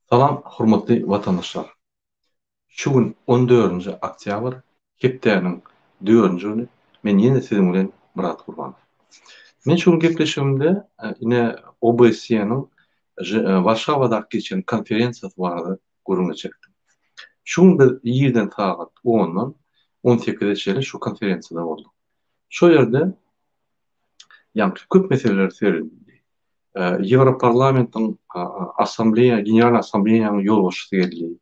Salam, hormatly watandaşlar. Şu gün 14 oktyabr, hepdeniň 4-nji güni men ýene siziň bilen Murat Gurbanow. Men şu gün gepleşigimde ine OBSE-niň Warşawada geçen konferensiýasy barada görüň geçekdim. Şu gün bir ýerden sagat 10-dan 18-e çeýle şu konferensiýada bolduk. Şo ýerde ýa-ni köp meseleler serildi. Ýewroparlamentiň assambleýa, general assambleýanyň ýolbaşçysy geldi.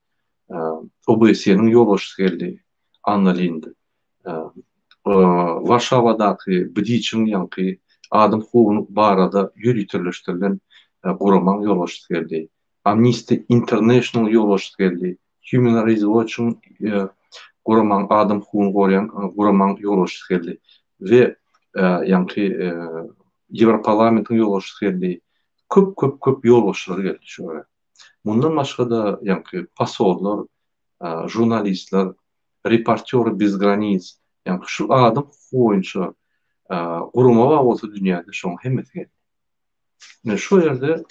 OBSE'nin yol başçısı geldi Anna Warşawadaky Bdiçiň ýanky adam hukugyny barada ýürütürleşdirilen guraman yol başçysı geldi. Amnesty International yol başçysı geldi. Human Rights Watch'un guraman adam hukugyny gorayan guraman yol başçysı geldi. Ve ýanky Ýewroparlamentiň yol başçysı geldi. Köp yol başçylary geldi şöyle. Bundan başga da ýanky pasollar, jurnalistler, Reporteri Bez Granic, ýanky şu adam boýunça guruma bolsa dünýäde şoň hemmesi geldi. Ine şu ýerde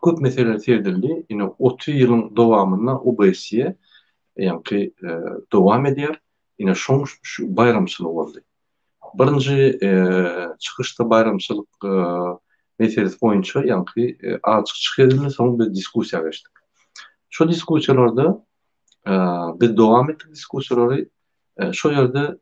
köp meseleler seredildi. Ine 30 ýylyň dowamyna OBSE ýanky dowam edýär. Ine şoň şu bayramçylyk boldy. Birinji çykyşda bayramçylyk meselesi boýunça ýanky açyk çykyldym, soň bir diskussiýa geçdik. Şu diskussiýalarda biz dowam etdik diskussiýalary. Şo ýerde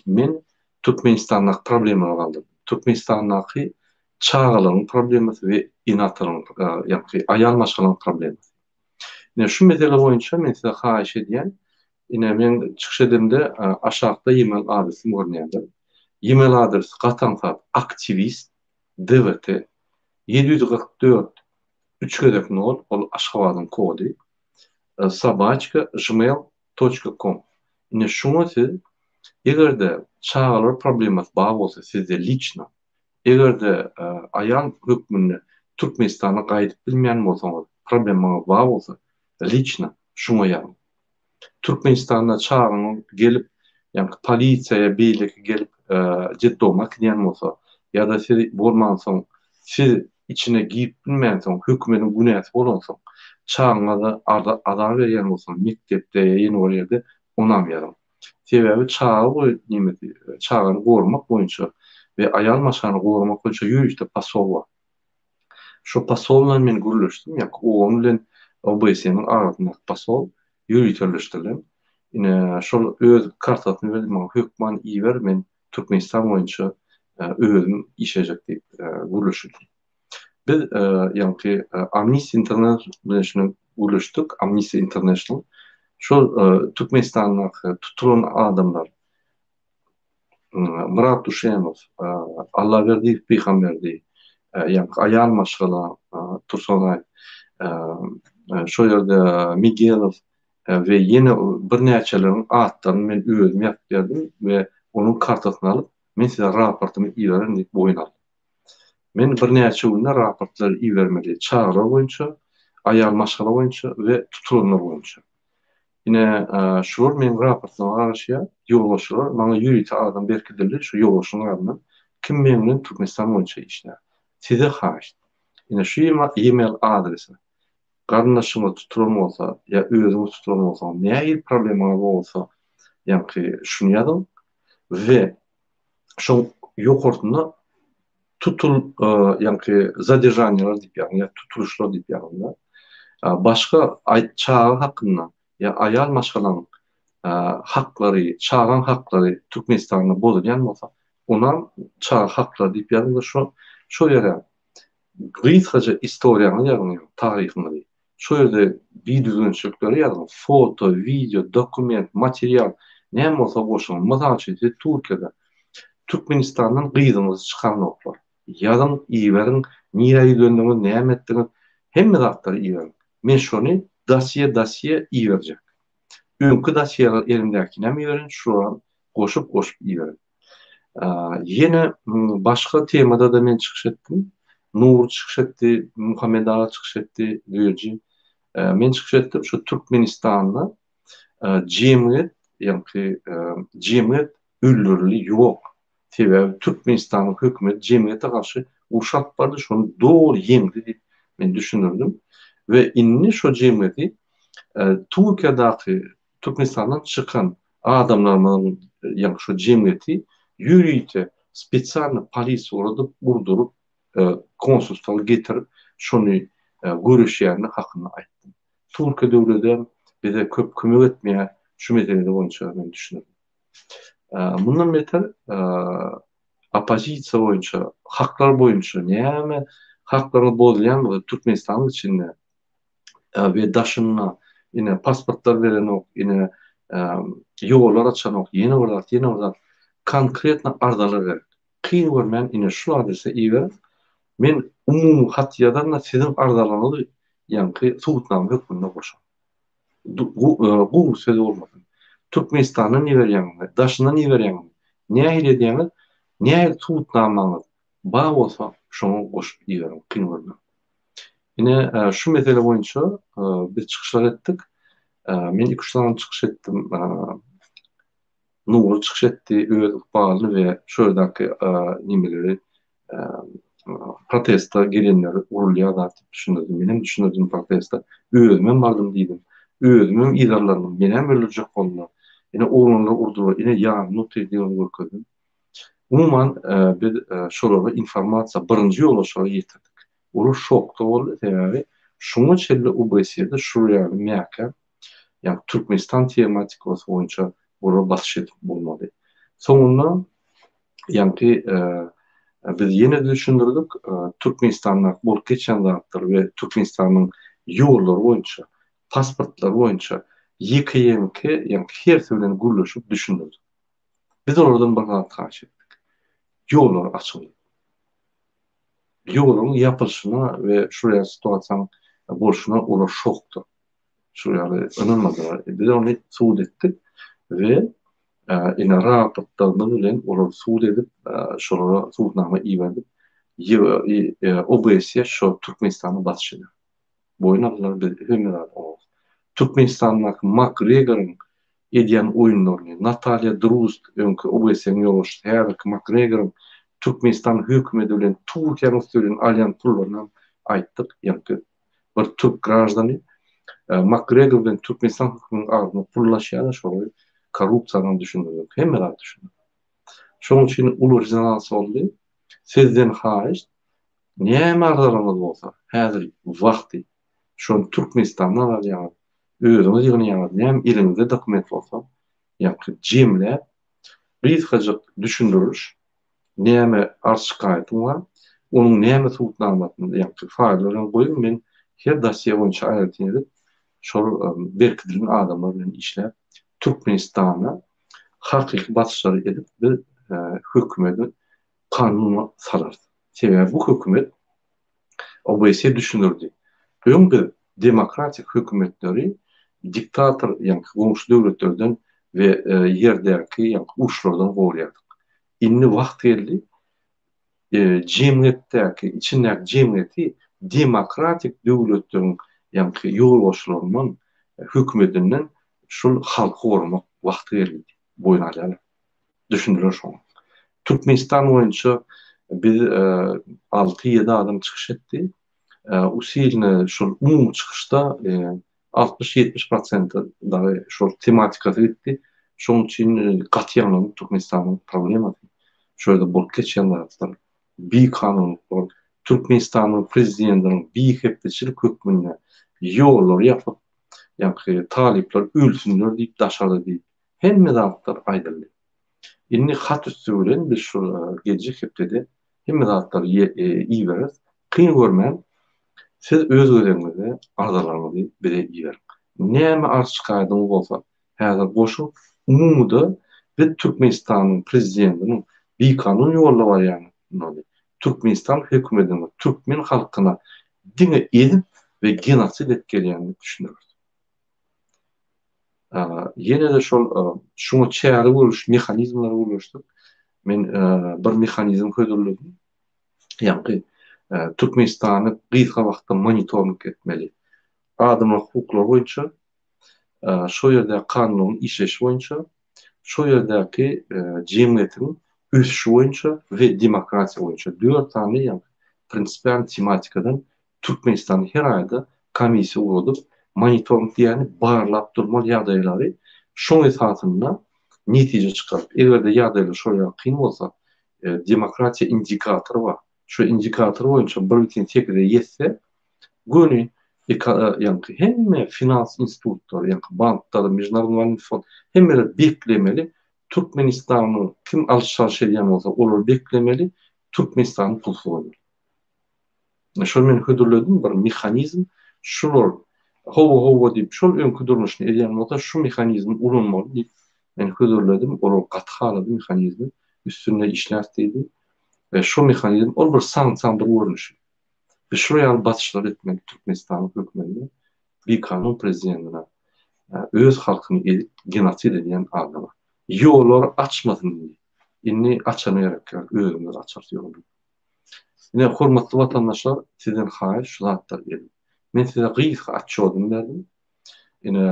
men Türkmenistanyň problemany galdym. Türkmenistanyň çağalyň problemasy we inatyň ýa-ni aýal maşgalyň problemasy. Ine şu mesele boýunça men size haýyş edýän, ine men çykyş edimde aşagda e-mail adresimi görnýändir. E-mail adresi gatansa aktivist dvt 744 3.0 ol Aşgabatyň kody @gmail.com. Ine şuňa siz egerde çağalar problemasy bar bolsa sizde liçna, egerde aýal hökmüni Türkmenistana gaýdyp bilmeýän bolsaňyz, problemaňyz bar bolsa liçna şuňa ýazyň. Türkmenistana çağanyň gelip ýa-ni polisiýa beýleki gelip jetdomak diýen bolsa ýa-da siz bolmansoň siz içine giyip bilmeýänsoň hökümetiň günäsi bolansoň çağına da ada berýän bolsaň mektepde ýene o ýerde onam ýaram. Sebebi çağı bu nimeti çağını gorumak boýunça we aýal maşany gorumak boýunça ýürüşde pasol bar. Şu pasol bilen men gürleşdim. Ýa-ni o bilen OBSE'niň arasyndaky pasol ýürütürleşdirildi. Ine şol öz kartasyny berdim, maňa hökman iýer, men Türkmenistan boýunça özüm işejek diýip gürleşdim. Biz ýa-ni Amnesty International bilen gürleşdik. Amnesty International şol Türkmenistanyň tutulan adamlar Murat Duşenow, Allaberdiýew Peýgamberdi, ýa-ni aýal maşgala Tursunay, şo ýerde Migelow we ýene birnäçeleriň atlaryny men özüm ýazyp berdim we onuň kartasyny alyp men size raportumy iýererim diýip boýun aldım. Men birnäçe günde raportlar iýermeli çağlar boýunça, aýal maşgala boýunça we tutulanlar boýunça. Ine şular men raportlaryma garaşýa ýolbaşçylar maňa ýürüýte adam berkildi. Şu ýolbaşçynyň adyna kim men bilen Türkmenistan boýunça işler. Size haýyş. Ine şu e-mail adresi garnaşyňyz tutulan bolsa ýa özüňiz tutulan bolsa, näme problemaňyz bolsa, ýa-ni şunu ýazyň we şo ýokurtuna ýa-ni zadержаниялар diýip ýa tutuluşlar diýip ýazyň. Başga çağı hakynda ýa aýal maşgalaryň haklary, çağan haklary Türkmenistanda bolýan bolsa, ona çağ haklary diýip ýazyň. Şo ýere gysgaça historiýany ýazyň, taryhyny. Şo ýerde bir düzgünçlikleri ýazyň, foto, video, dokument, material, näme bolsa goşuň. Mysal üçin Türkiýede Türkmenistanyň gyzymyzy çykarmak bar. Ýazyň, iýeriň, nirä döndüňiz, näme etdiňiz, hemme zatlary iýeriň. Men şonu dosiye iýerjek. Öňkü dosiýeler elimdäki näme iýerin, şuran goşup iýerin. Ýene başga temada da men çykyş etdim. Nur çykyş etdi, Muhammed Ağa çykyş etdi, diýerji. Men çykyş etdim şu Türkmenistanda jemgyýet, ýa-ni jemgyýet öldürili ýok. Sebebi Türkmenistanyň hökümeti jemgyýete garşy uşak bardy, şonu dogry ýemdi diýip men düşünürdim. ve inni şo jemgyýeti Türkiýedäki Türkmenistandan çıkan adamlardan ýa şo jemgyýeti ýürüýte spesialny polis uradyp urdurup konsulstala getirip şonu görüşýärni hakyny aýtdy. Türkiýe döwleti bize köp kömek etmeýär şu meselede boýunça men düşünüyorum. Bundan beter opozisiýa boýunça, haklar boýunça näme haklara bozulýan Türkmenistan içinde ve daşyna ine pasportlar berenok, ine ýollar açanok, ýene bir konkretna ardalar berip. Kyn görmän ine şu adrese iýer. Men umumy hatýadan da sizin ardalanyňyzy ýa-ni suwutnama hökmüne goşam. Bu söz bolmasyn. Türkmenistanyň niberýäňiz, daşyna niberýäňiz, nähili edýäňiz, nähili suwutnamaňyz ba bolsa şoňa goşup diýerim, kyn görmän. Ine şu mesele boýunça biz çykyşlar etdik. Men 2-3 tane çykyş etdim. Nurly çykyş etdi, öz ykbaly we şöýdäki nimeleri protesta gelenleri urulýar da düşündüm. Benim düşündüğüm protesta özümem bardym diýdim. Özümem idarlarym menem öldürjek boldy. Ine oğlanlar urdular, ine ýa not edýän görkezdim. Umuman biz şolara informasiýa birinji ýola şolara ýetirdik. Olu şokda boldy, sebäbi şuňa çelle UBS'de şuraya mäkä, ýa Türkmenistan tematikasy boýunça bura basyş edip bolmady. Soňunda ýa-ni biz ýene de düşündirdik, Türkmenistanlar bolup geçen zatlar we Türkmenistanyň ýollary boýunça, pasportlar boýunça YKYMK, ýa her bilen gürleşip düşündirdik. Biz oradan bir zat taş etdik. Ýollar açyly. Ýoluň ýapylyşyna we şuraya situasiýanyň bolşuna olar şokdy. Şuraya önelmediler. Biz onu suud etdik ve ine raportlarını bilen olar suud edip şolara suudnama iýerdik. OBS'ye şo Türkmenistanyň basyşyna. Boýunlar biz hemeler o. Türkmenistanyň McGregor'yň edýän oýunlaryny, Natalya Drust öňkü OBS'niň ýoldaşy McGregor'yň Türkmenistan hökümeti bilen Türkiýanyň üstünden alýan pullaryny aýtdyk. Ýa-ni bir Türk grajdany McGregor bilen Türkmenistan hökümetining arasynda pullaşýar, şoňa korrupsiýadan düşündirdik. Hemmeler düşündi. Şoň üçin uly rezonans boldy. Sizden haýyş näme ardalarymyz bolsa, häzir wagty şonu Türkmenistandan alýar. Özüňiz ýygnaýar, näme elinizde dokument bolsa, ýa-ni jemle riskaja düşündiriş, näme arşykaýatyň bar, onuň näme suwutnamasyny ýa-ni faýlaryny goýup men her dosýe boýunça aýratyn edip, şol berkidilgen adamlar bilen işläp Türkmenistana hakyky basyşlary edip bir hökümeti kanuny salardy. Sebäbi bu hökümet OBS düşündirdi. Öňkü demokratik hökümetleri diktator ýa-ni gowşy döwletlerden we ýerdäki ýa-ni uşlardan gowurýardyk. Inni wagt geldi. Jemgyýetdäki, içindäki jemgyýeti demokratik döwletleriň ýa-ni ýolbaşçylarynyň hökümetinden şol halky gorumak wagt geldi. Boyun alýar. Düşündiler şoň. Türkmenistan boýunça biz 6-7 adam çykyş etdi. Usilne şol umumy çykyşda 60-70% da şol tematikasy gitdi. Şoň üçin gatýanlyk Türkmenistanyň problematy. Şöyle bolup geçen zatlar. Bir kanun var. Türkmenistanyň prezidentiniň bir hepdeçilik hökmüne ýollar ýapyp, ýa-ni talipler ölsünler diýip daşady diýip hemme zatlar aýdyldy. Inni hat üstü bilen biz şu gece hepdede hemme zatlar iýeres. Kyn görmän siz öz özüňize ardalarymyzy bire iýer. Näme arşykaýdyň bolsa, häzir goşup umumyda biz Türkmenistanyň prezidentiniň bir kanun ýolla bar ýa-ni. Türkmenistan hökümetiniň Türkmen halkyna diňe edip we genosid edip gelýänini düşünýär. Ýene de şoňa çäre boluş mehanizmlary boluşdy. Men bir mehanizm ködürledim. Ýa-ni Türkmenistany gyzga wagtda monitoring etmeli. Adamlar hukuklary boýunça şo ýerde kanun işleş boýunça şo ýerdäki jemgyýetiň ösüşi boýunça we demokratiýa boýunça 4 tane ýa-ni prinsipial tematikadan Türkmenistan her aýda komissiya urup monitoring diýeni barlap durmaly ýagdaýlary şoň esasynda netije çykaryp egerde ýagdaýlar şoýa kyn bolsa demokratiya indikatory bar. Şu indikator boýunça bir bitin tekide ýetse göni ýa-ni hemme finans institutları, ýa-ni banklar, Mežunarodny valyuta fond hemmeler beklemeli Türkmenistanyň kim alşyş edýän bolsa olar beklemeli Türkmenistanyň pulsuny. Şol men hödürledim bir mexanizm şular howa diýip şol öňkü durmuşyny edýän bolsa şu mexanizm ulanmaly diýip men hödürledim. Olar gathaly mexanizm üstünde işläsdi ve şu mexanizm ol bir sanksiyonlar görnüşi. Biz şuraya batışlar etmek Türkmenistan hökümeti bir kanun prezidentine öz halkyny edip genosid edýän adama ýollar açmasyn diýip. Inni açana gerek yok. Özümüz açarız ýolları. Yine hormatly vatandaşlar, sizden haýyş şu zatlar edin. Men size gysga açýardym derdim. Yine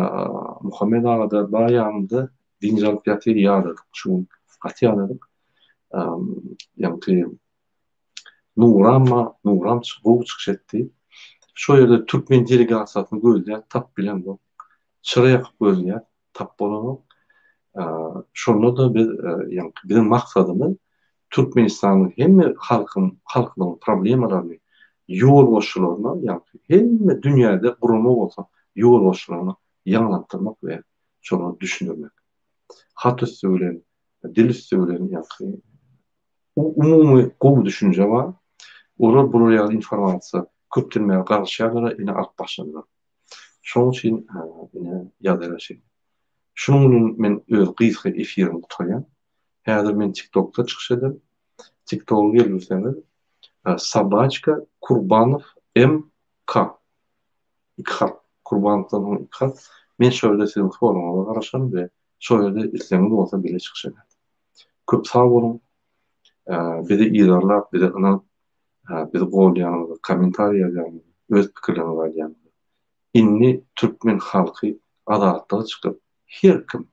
Muhammed Ağa da baýanynda dinjal ýaty ýadyk. Şu gaty ýadyk. Ýa-ni Nuram çıkış etti. Şu ýerde Türkmen delegasiýasyny gözleýär, tap bilen bu. Çyraýak gözleýär, tap bolan. Şonu da biz bizim maksadımız Türkmenistan'ın hem halkının problemlerini yol boşluğuna hem dünyada kurulma olsa yol boşluğuna yanılattırmak ve şunu düşünürmek. Hat üstü ölen, dil üstü ölen umumi kov düşünce var. Orada buraya informasiya köptirmeye karşı yerlere yine alt başlanır. Şunun için yine yazılar şey. Şunun men öz gysga efirim tutýan. Häzir men TikTok'ta çykyş edip, TikTok'a gelýärseňiz, Sabachka Kurbanov MK. Kurbanovdan ikh. Men şöyle sizin forumuna garaşan we şöyle isleňiz bolsa bile çykyş edip. Köp sag bolun. Bizi ýerlap, bizi anan bizi golýan, kommentariýa ýazýan, öz pikirlerini berýän. Inni Türkmen halky adatlyga çykyp her kim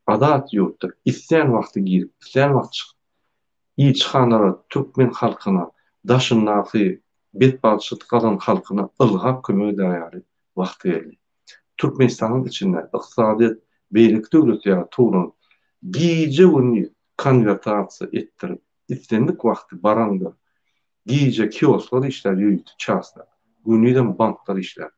adat ýurtda isleýän wagty girip, isleýän wagty çykyp, ýyçhanlara Türkmen halkyna daşyndaky betbalçylyk galan halkyna ylgap kömek edýär wagty geldi. Türkmenistanyň içinde ykdysady beýlik döwleti ýa-da giýje güni konvertasiýa etdirip, islendik wagty baranda giýje kiosklar işler ýüýt, çaslar. Günüden banklar işler.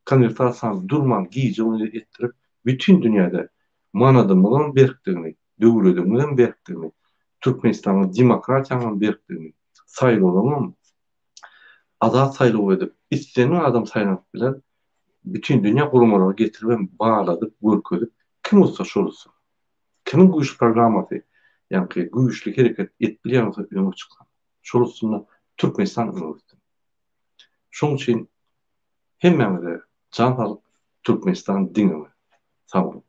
Konvertasiýa durman giýje güni etdirip bütün dünyada manadymyň berkdigini, döwletimiň berkdigini, Türkmenistanyň demokratiýanyň berkdigini, saýlawlaryň azat saýlaw edip, isleýän adam saýlanyp bilen bütün dünya gurumlary getirip bağladyp, görkezip, kim olsa şolsa. Kimin güýç programmasy, ýa-ni güýçli hereket etbilýän öňe çykýan. Şolsuny Türkmenistan öňüňde. Şoň üçin hemmemize can salyp Türkmenistan diňimi. Sağ olun.